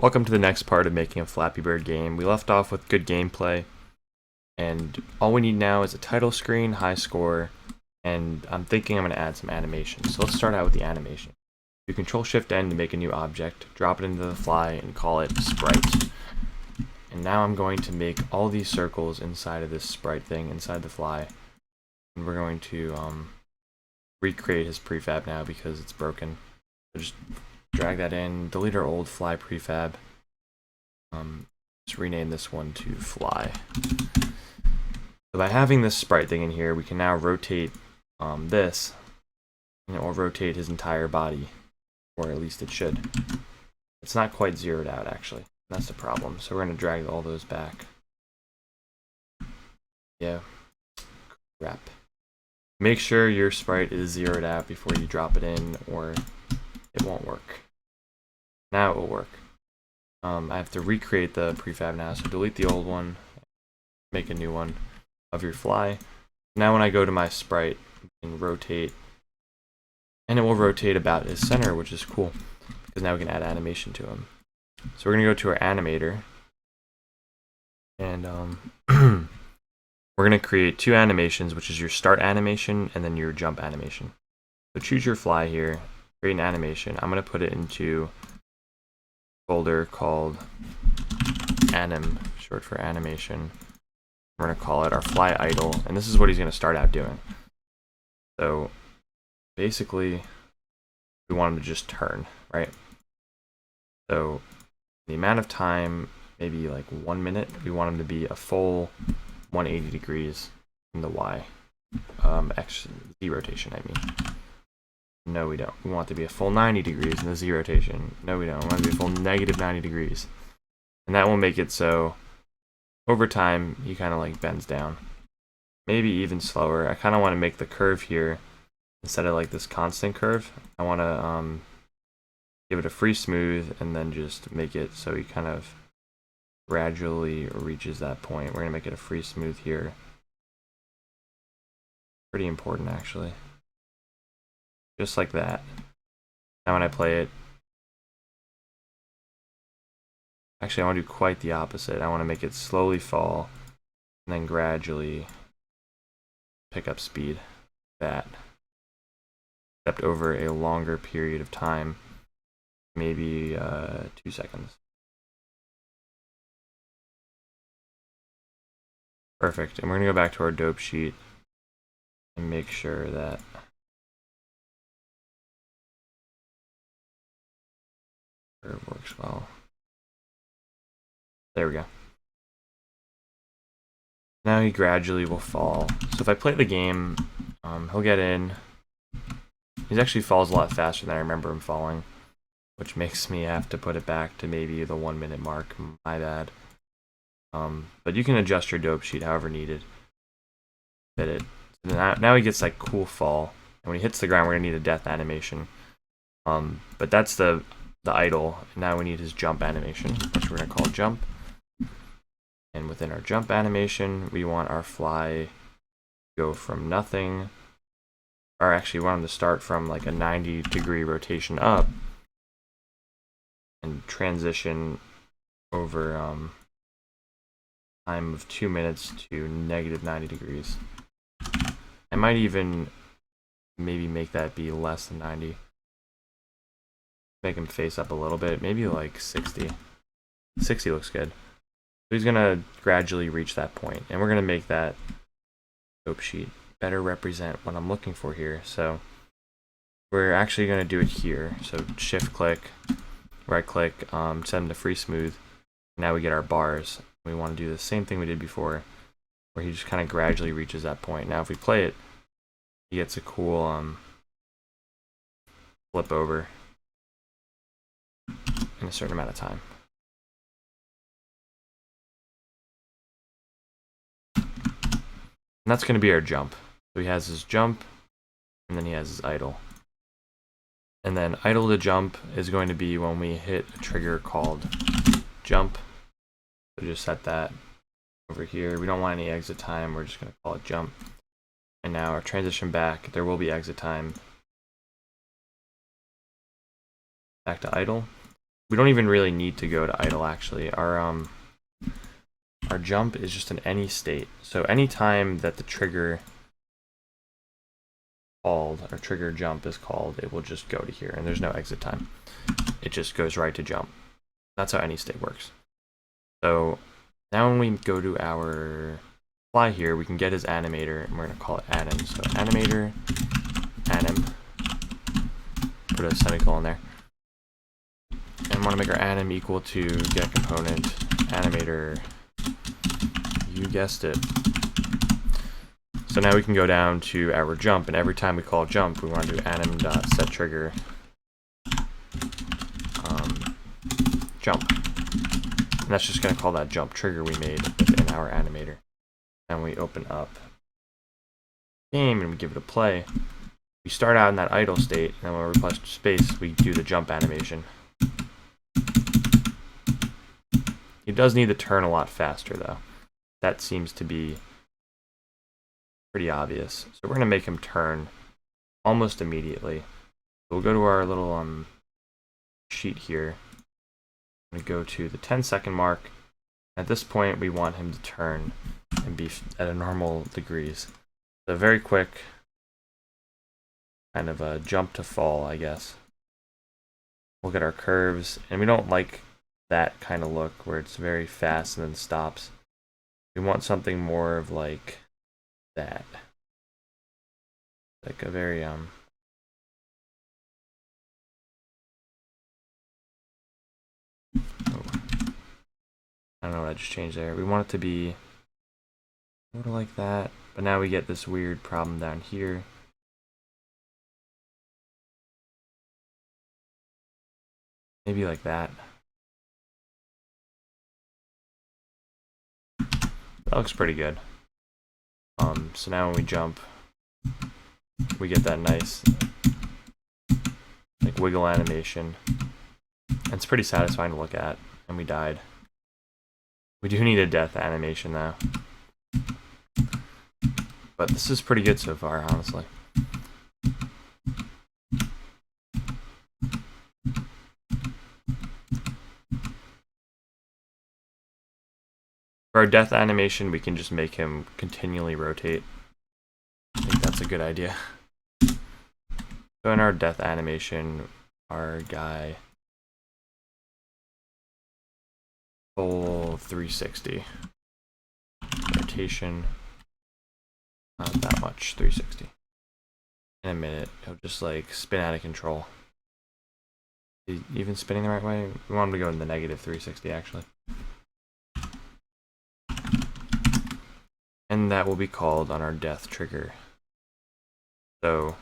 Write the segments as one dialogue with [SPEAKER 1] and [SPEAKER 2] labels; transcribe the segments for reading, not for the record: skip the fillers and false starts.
[SPEAKER 1] Welcome to the next part of making a Flappy Bird game. We left off with good gameplay, and all we need now is a title screen, high score, and I'm thinking I'm going to add some animation. So let's start out with the animation. You Control-Shift-N to make a new object, drop it into the fly, and call it Sprite. And now I'm going to make all these circles inside of this sprite thing, inside the fly. And we're going to recreate his prefab now because it's broken. So just drag that in, delete our old fly prefab. Just rename this one to fly. So by having this sprite thing in here, we can now rotate this, and it will rotate his entire body, or at least it should. It's not quite zeroed out actually. That's the problem. So we're going to drag all those back. Yeah. Crap. Make sure your sprite is zeroed out before you drop it in, or it won't work. Now it will work. I have to recreate the prefab now, so delete the old one, make a new one of your fly. Now when I go to my sprite, I can rotate, and it will rotate about his center, which is cool, because now we can add animation to him. So we're going to go to our animator, and we're going to create two animations, which is your start animation and then your jump animation. So choose your fly here, create an animation. I'm going to put it into a folder called anim, short for animation. We're going to call it our fly idle, and this is what he's going to start out doing. So basically, we want him to just turn, right? So the amount of time, maybe like 1 minute, we want him to be a full 180 degrees in the Y. Z rotation, I mean. No, we don't. We want it to be a full 90 degrees in the Z rotation. No, we don't. We want it to be a full negative 90 degrees. And that will make it so over time, he kind of like bends down. Maybe even slower. I kind of want to make the curve here, instead of like this constant curve, I want to give it a free smooth and then just make it so he kind of gradually reaches that point. We're going to make it a free smooth here. Pretty important actually. Just like that. Now when I play it, actually I want to do quite the opposite. I want to make it slowly fall and then gradually pick up speed. That. Except over a longer period of time. Maybe 2 seconds. Perfect. And we're going to go back to our dope sheet and make sure that it works well. There we go. Now he gradually will fall. So if I play the game, he'll get in. He actually falls a lot faster than I remember him falling, which makes me have to put it back to maybe the 1 minute mark. My bad. But you can adjust your dope sheet however needed. Fit it. So now he gets like cool fall, and when he hits the ground, we're gonna need a death animation. But that's the idle. Now we need his jump animation, which we're gonna call jump. And within our jump animation, we want our fly to go from nothing, or actually we want him to start from like a 90 degree rotation up and transition over time of 2 minutes to negative 90 degrees. I might even maybe make that be less than 90. Make him face up a little bit, maybe like 60. 60 looks good. So he's gonna gradually reach that point, and we're gonna make that dope sheet better represent what I'm looking for here. So we're actually gonna do it here. So shift click, right click, set him to free smooth. Now we get our bars. We want to do the same thing we did before, where he just kind of gradually reaches that point. Now if we play it, he gets a cool flip over in a certain amount of time. And that's going to be our jump. So he has his jump, and then he has his idle. And then idle to jump is going to be when we hit a trigger called jump. So just set that over here. We don't want any exit time. We're just going to call it jump. And now our transition back, there will be exit time. Back to idle. we don't even really need to go to idle actually. Our jump is just in any state. So anytime that the trigger called, or trigger jump is called, it will just go to here, and there's no exit time. It just goes right to jump. That's how any state works. So now when we go to our fly here, we can get his animator, and we're going to call it anim. So animator, anim, put a semicolon there. And want to make our anim equal to get component animator. You guessed it. So now we can go down to our jump, and every time we call jump, we want to do anim.setTrigger jump. And that's just going to call that jump trigger we made within our animator. And we open up game and we give it a play. We start out in that idle state, and when we press space, we do the jump animation. He does need to turn a lot faster though. That seems to be pretty obvious. So we're going to make him turn almost immediately. So we'll go to our little sheet here. I'm going to go to the 10-second mark. At this point, we want him to turn and be at a normal degrees. So very quick, kind of a jump to fall, I guess. We'll get our curves, and we don't like that kind of look where it's very fast and then stops. We want something more of like that. Like a very oh, I don't know what I just changed there. We want it to be sort of like that, but now we get this weird problem down here. Maybe like that. That looks pretty good. So now when we jump, we get that nice like wiggle animation. And it's pretty satisfying to look at, and we died. We do need a death animation though. But this is pretty good so far, honestly. For our death animation, we can just make him continually rotate. I think that's a good idea. So in our death animation, our guy full 360 rotation, not that much, 360. In a minute, he'll just like spin out of control. Is he even spinning the right way? We want him to go in the negative 360 actually. And that will be called on our death trigger. So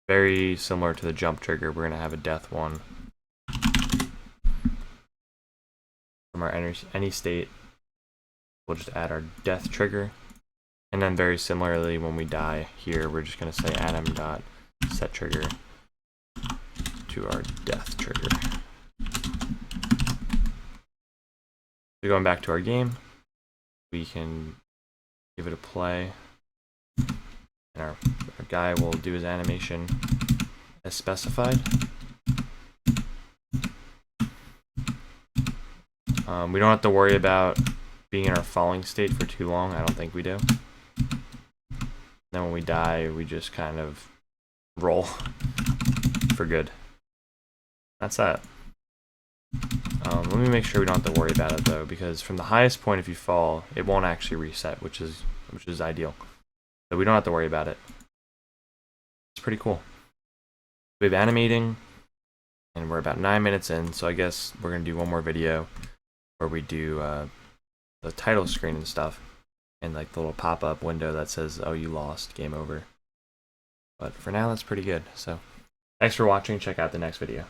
[SPEAKER 1] very similar to the jump trigger, we're going to have a death one. From our any state, we'll just add our death trigger. And then very similarly, when we die here, we're just going to say anim.setTrigger to our death trigger. So going back to our game, we can give it a play, and our guy will do his animation as specified. We don't have to worry about being in our falling state for too long. I don't think we do. Then when we die, we just kind of roll for good. That's that. Let me make sure we don't have to worry about it though, because from the highest point, if you fall, it won't actually reset, which is ideal. So we don't have to worry about it. It's pretty cool. We have animating, and we're about 9 minutes in, so I guess we're gonna do one more video where we do the title screen and stuff, and like the little pop-up window that says, "Oh, you lost, game over." But for now, that's pretty good. So thanks for watching. Check out the next video.